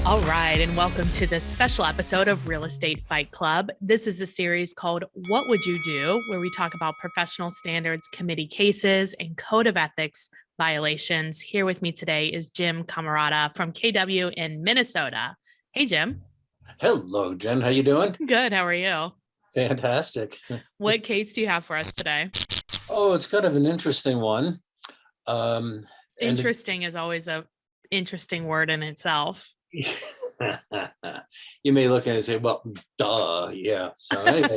All right, and welcome to this special episode of Real Estate Fight Club. This is a series called What Would You Do?, where we talk about professional standards committee cases and code of ethics violations. Here with me today is Jim Camarata from KW in Minnesota. Hey, Jim. Hello, Jen. How you doing? Good. How are you? Fantastic. What case do you have for us today? Oh, it's kind of an interesting one. Interesting is always a interesting word in itself. You may look at it and say, well, duh, yeah. So anyway,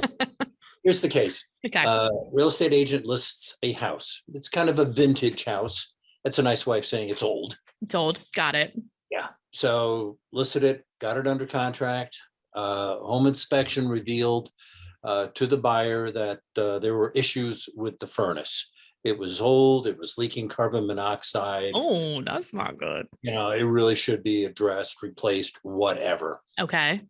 here's the case. Okay. Real estate agent lists a house. It's kind of a vintage house. That's a nice way of saying it's old. It's old. Got it. Yeah. So listed it, got it under contract. Home inspection revealed to the buyer that there were issues with the furnace. It was old. It was leaking carbon monoxide. Oh, that's not good. It really should be addressed, replaced, whatever. Okay.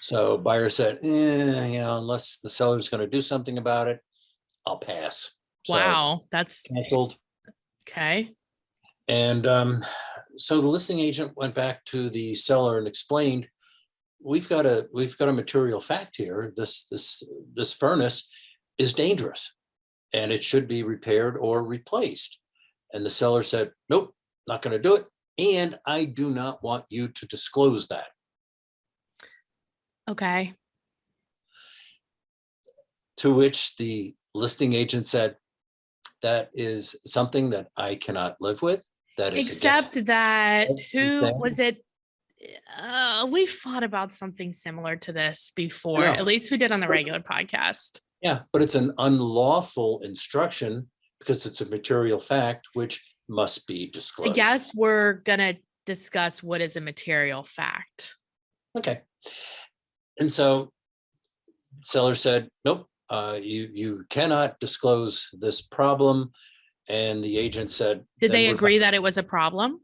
So buyer said, unless the seller's going to do something about it, I'll pass. Wow. That's canceled. Okay. And so the listing agent went back to the seller and explained, we've got a material fact here. This furnace is dangerous and it should be repaired or replaced. And the seller said, nope, not going to do it. And I do not want you to disclose that. Okay. To which the listing agent said, that is something that I cannot live with. That is except that who was it? We fought about something similar to this before, at least we did on the regular podcast. Yeah, but it's an unlawful instruction because it's a material fact, which must be disclosed. I guess we're going to discuss what is a material fact. Okay. And so seller said, nope, you cannot disclose this problem. And the agent said, did they agree that it was a problem?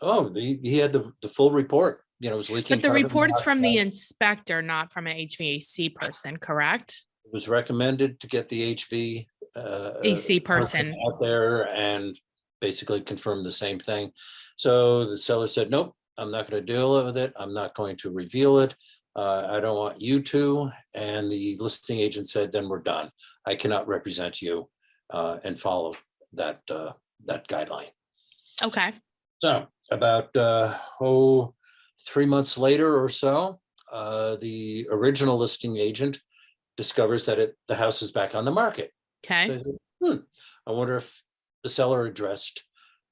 Oh, he had the full report. It was leaking. But the report's from the inspector, not from an HVAC person, correct? It was recommended to get the AC person out there and basically confirm the same thing. So the seller said, nope, I'm not going to deal with it. I'm not going to reveal it. I don't want you to. And the listing agent said, then we're done. I cannot represent you and follow that guideline. Okay. So about 3 months later or so, the original listing agent discovers that the house is back on the market. Okay. So, I wonder if the seller addressed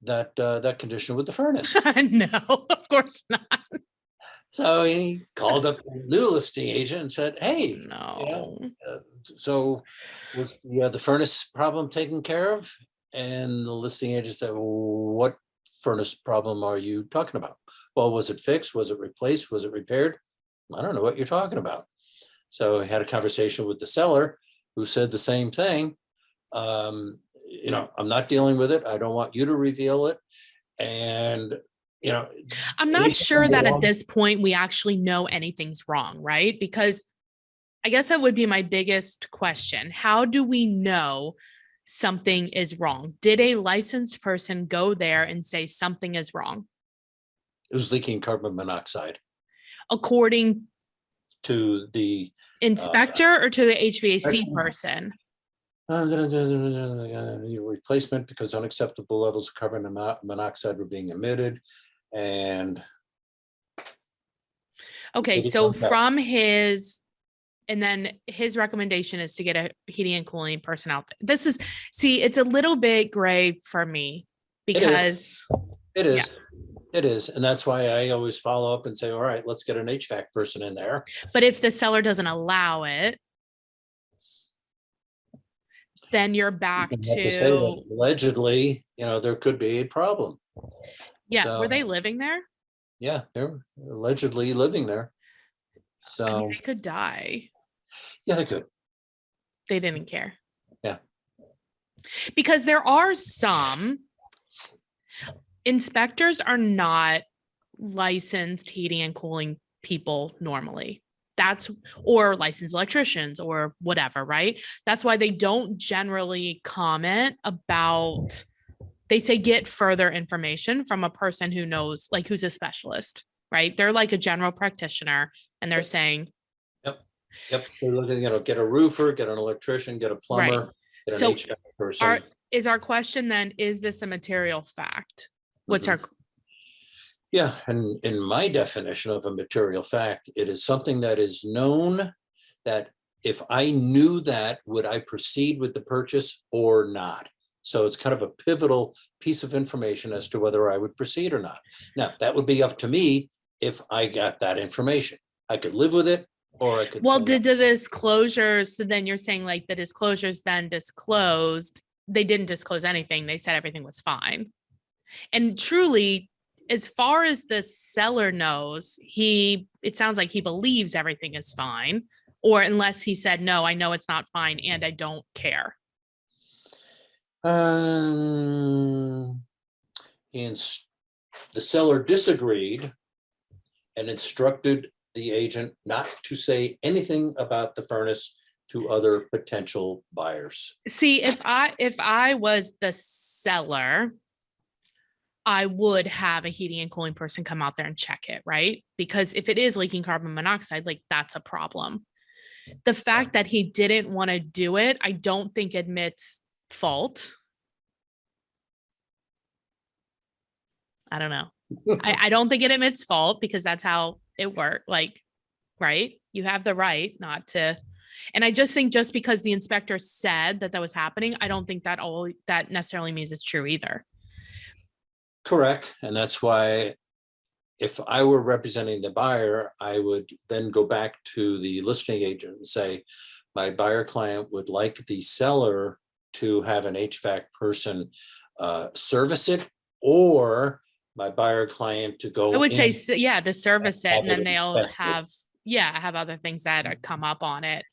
that condition with the furnace. No, of course not. So he called up the new listing agent and said, hey, no. So was the furnace problem taken care of? And the listing agent said, what furnace problem are you talking about? Well, was it fixed? Was it replaced? Was it repaired? I don't know what you're talking about. So I had a conversation with the seller who said the same thing. I'm not dealing with it. I don't want you to reveal it. And, I'm not sure that at this point we actually know anything's wrong, right? Because I guess that would be my biggest question. How do we know something is wrong? Did a licensed person go there and say something is wrong? It was leaking carbon monoxide. According to the inspector or to the HVAC person? Replacement because unacceptable levels of carbon monoxide were being emitted. And okay, so from his, and then his recommendation is to get a heating and cooling person out there. It's a little bit gray for me because it is. It is. And that's why I always follow up and say, all right, let's get an HVAC person in there. But if the seller doesn't allow it, then you're back to allegedly, there could be a problem. Yeah. So, were they living there? Yeah, they're allegedly living there. So they could die. Yeah, they could. They didn't care. Yeah. Because there are some inspectors are not licensed heating and cooling people normally. Or licensed electricians or whatever, right? That's why they don't generally comment about, they say get further information from a person who knows, like who's a specialist. right? They're like a general practitioner and they're Yep. saying, Yep, they're looking, get a roofer, get an electrician, get a right. plumber, get an So HVAC person. is our question then, is this a material fact? What's Mhm. our, Yeah, and in my definition of a material fact, it is something that is known that if I knew that, would I proceed with the purchase or not? So it's kind of a pivotal piece of information as to whether I would proceed or not. Now, that would be up to me if I got that information. I could live with it or I could. well, say no. did the disclosures, so then you're saying like the disclosures then disclosed, they didn't disclose anything. They said everything was fine. And truly, as far as the seller knows, it sounds like he believes everything is fine, or unless he said, no, I know it's not fine and I don't care. Um, and the seller disagreed and instructed the agent not to say anything about the furnace to other potential buyers. See, if I was the seller, I would have a heating and cooling person come out there and check it, right? Because if it is leaking carbon monoxide, like that's a problem. The fact that he didn't want to do it, I don't think admits fault. I don't know. I don't think it admits fault because that's how it worked. Like, right? You have the right not to. And I just think just because the inspector said that was happening, I don't think that necessarily means it's true either. Correct. And that's why if I were representing the buyer, I would then go back to the listing agent and say, my buyer client would like the seller to have an HVAC person service it, or my buyer client to go. I would say, in yeah, to service it, and then they'll inspected. have other things that come up on it.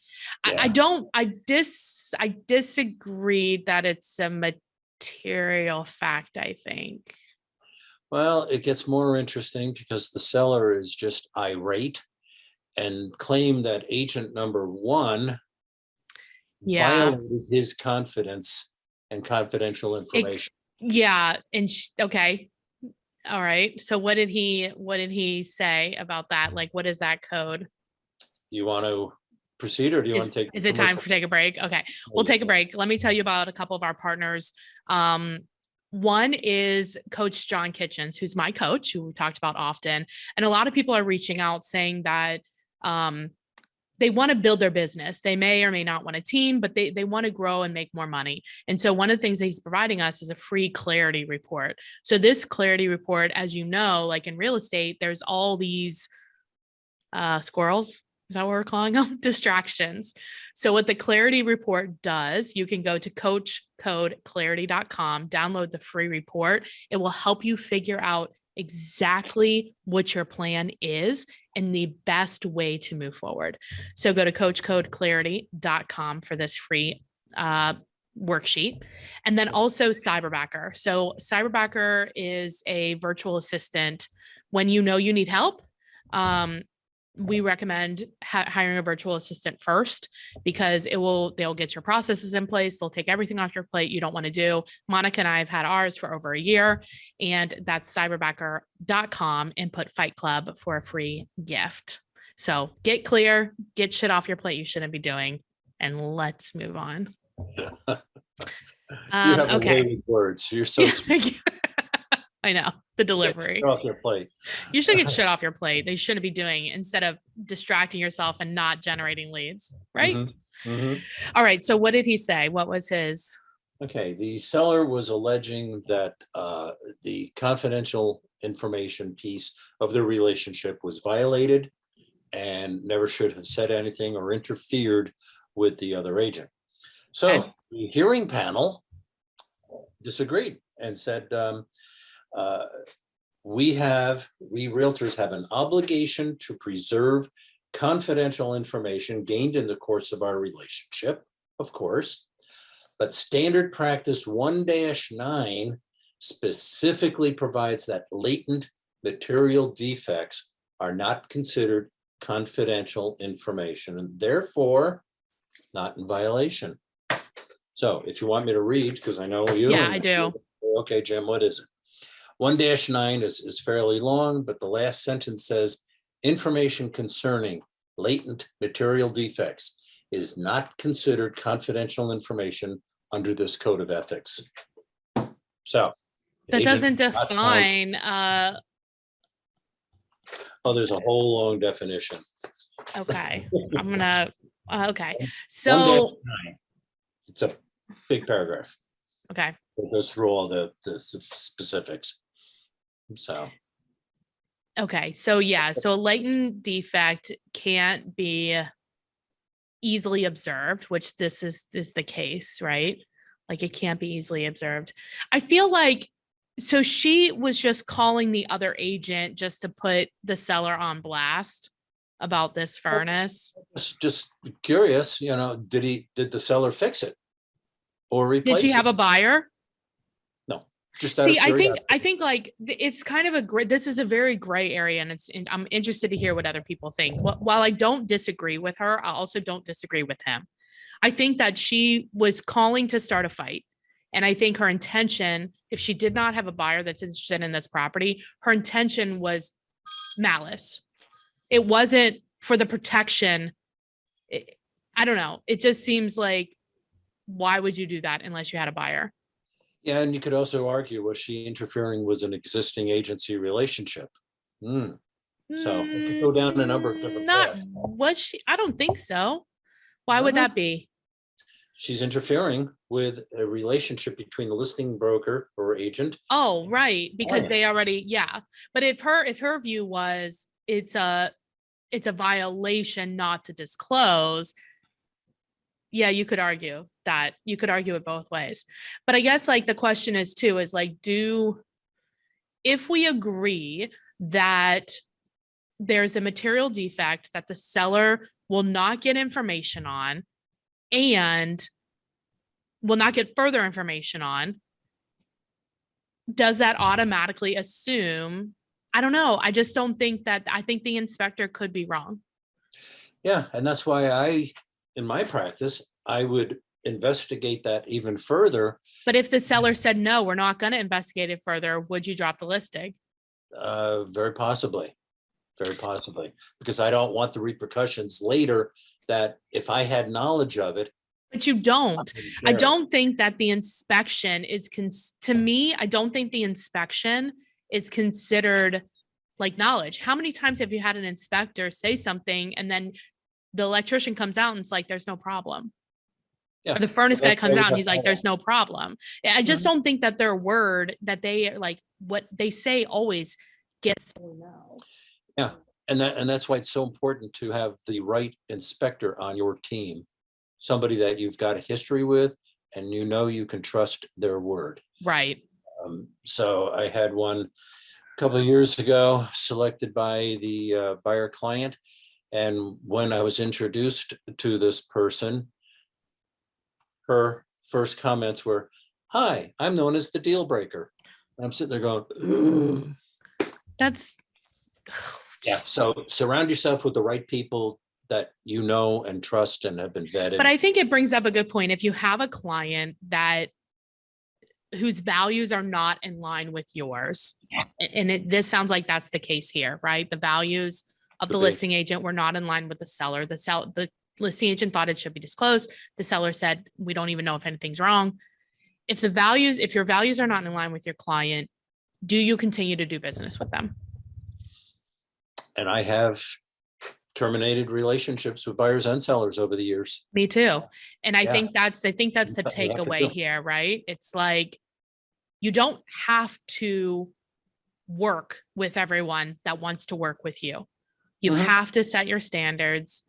Yeah. I disagree that it's a material fact, I think. Well, it gets more interesting because the seller is just irate and claimed that agent number one Yeah. violated his confidence and confidential information. Yeah. And okay. All right. So what did he say about that? Like, what is that code? Do you want to proceed or do you want to take? Is it time for take a break? Okay. We'll take a break. Let me tell you about a couple of our partners. One is Coach John Kitchens, who's my coach, who we talked about often. And a lot of people are reaching out saying that they want to build their business. They may or may not want a team, but they want to grow and make more money. And so one of the things that he's providing us is a free clarity report. So this clarity report, as you know, like in real estate, there's all these squirrels. Is that what we're calling them? Distractions. So what the clarity report does, you can go to coachcodeclarity.com, download the free report. It will help you figure out exactly what your plan is and the best way to move forward. So go to coachcodeclarity.com for this free worksheet. And then also Cyberbacker. So Cyberbacker is a virtual assistant. When you know you need help, we recommend hiring a virtual assistant first because they'll get your processes in place. They'll take everything off your plate you don't want to do. Monica and I have had ours for over a year, and that's cyberbacker.com, and put Fight Club for a free gift. So get clear, get shit off your plate you shouldn't be doing, and let's move on. You have okay. a way with words. You're so sweet. I know, the delivery. Get off your plate. You should get shit off your plate. They shouldn't be doing instead of distracting yourself and not generating leads, right? Mm-hmm. Mm-hmm. All right. So what did he say? What was his? Okay, the seller was alleging that the confidential information piece of their relationship was violated and never should have said anything or interfered with the other agent. So Okay. the hearing panel disagreed and said, we realtors have an obligation to preserve confidential information gained in the course of our relationship, of course, but standard practice 1-9 specifically provides that latent material defects are not considered confidential information and therefore not in violation. So if you want me to read, because I know you. Yeah, I do. Okay, Jim, what is it? 1-9 is fairly long, but the last sentence says, information concerning latent material defects is not considered confidential information under this code of ethics. So. That agent doesn't not found- define, Oh, there's a whole long definition. okay, I'm gonna, okay, 1-9. so, It's a big paragraph. okay, It goes through all the specifics. So, okay, so yeah, so a latent defect can't be easily observed, which this is the case, right? Like it can't be easily observed. I feel like, so she was just calling the other agent just to put the seller on blast about this furnace. just curious, did the seller fix it? Or replace Did she have it? a buyer? No, just out of See, I curiosity. think like it's kind of a gray, this is a very gray area, and I'm interested to hear what other people think. While I don't disagree with her, I also don't disagree with him. I think that she was calling to start a fight. And I think her intention, if she did not have a buyer that's interested in this property, her intention was malice. It wasn't for the protection. I don't know. It just seems like, why would you do that unless you had a buyer? Yeah, and you could also argue, was she interfering with an existing agency relationship? So it could go down a number of different Not paths. was she? I don't think so. Why would Well, that be? she's interfering with a relationship between the listing broker or agent. Oh, right, because yeah. they already, yeah. But if her view was it's a violation not to disclose, yeah, you could argue that. You could argue it both ways. But I guess like the question is too, is like, if we agree that there's a material defect that the seller will not get information on and will not get further information on, does that automatically assume? I don't know. I just don't think that. I think the inspector could be wrong. Yeah, and that's why in my practice, I would investigate that even further. But if the seller said, no, we're not going to investigate it further, would you drop the listing? Very possibly, because I don't want the repercussions later that if I had knowledge of it. But you don't. I don't think that the inspection is, to me, I don't think the inspection is considered like knowledge. How many times have you had an inspector say something and then the electrician comes out and it's like, there's no problem? Yeah. Or the furnace guy comes out and he's like, there's no problem. I just don't think that their word, that they like what they say always gets. Yeah. And that's why it's so important to have the right inspector on your team, somebody that you've got a history with and you can trust their word. Right. So I had one a couple of years ago selected by the buyer client. And when I was introduced to this person, her first comments were, "Hi, I'm known as the deal breaker." And I'm sitting there going, That's, yeah. So surround yourself with the right people that you know and trust and have been vetted. but I think it brings up a good point. If you have a client whose values are not in line with yours, and this sounds like that's the case here, right? The values of the listing agent were not in line with the seller. The listing agent thought it should be disclosed. The seller said, we don't even know if anything's wrong. If your values are not in line with your client, do you continue to do business with them? And I have terminated relationships with buyers and sellers over the years. Me too. And I think that's the You have to takeaway do. here, right? It's like, you don't have to work with everyone that wants to work with you. You have to set your standards.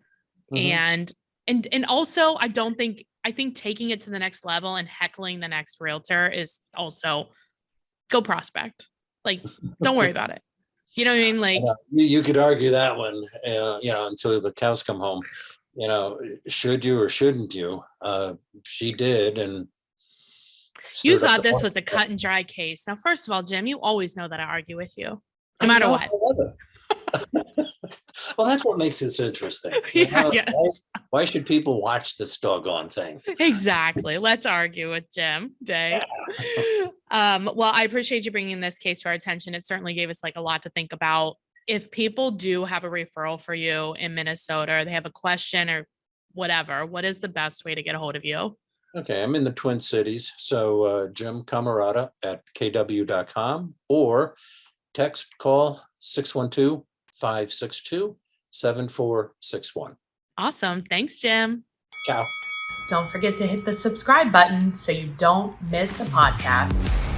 And also, I think taking it to the next level and heckling the next realtor is also go prospect. Like, don't worry about it. You know what I mean? Like, you could argue that one, until the cows come home. Should you or shouldn't you? She did, and you thought this was a cut and dry case. Now, first of all, Jim, you always know that I argue with you, no matter what. Well, that's what makes this interesting. Yeah, yes. Why should people watch this doggone thing? Exactly. Let's argue with Jim Day. Well, I appreciate you bringing this case to our attention. It certainly gave us like a lot to think about. If people do have a referral for you in Minnesota, or they have a question or whatever, what is the best way to get a hold of you? Okay, I'm in the Twin Cities, so Jim Camarata at kw.com or text call 612-562-7461. Awesome. Thanks, Jim. Ciao. Don't forget to hit the subscribe button so you don't miss a podcast.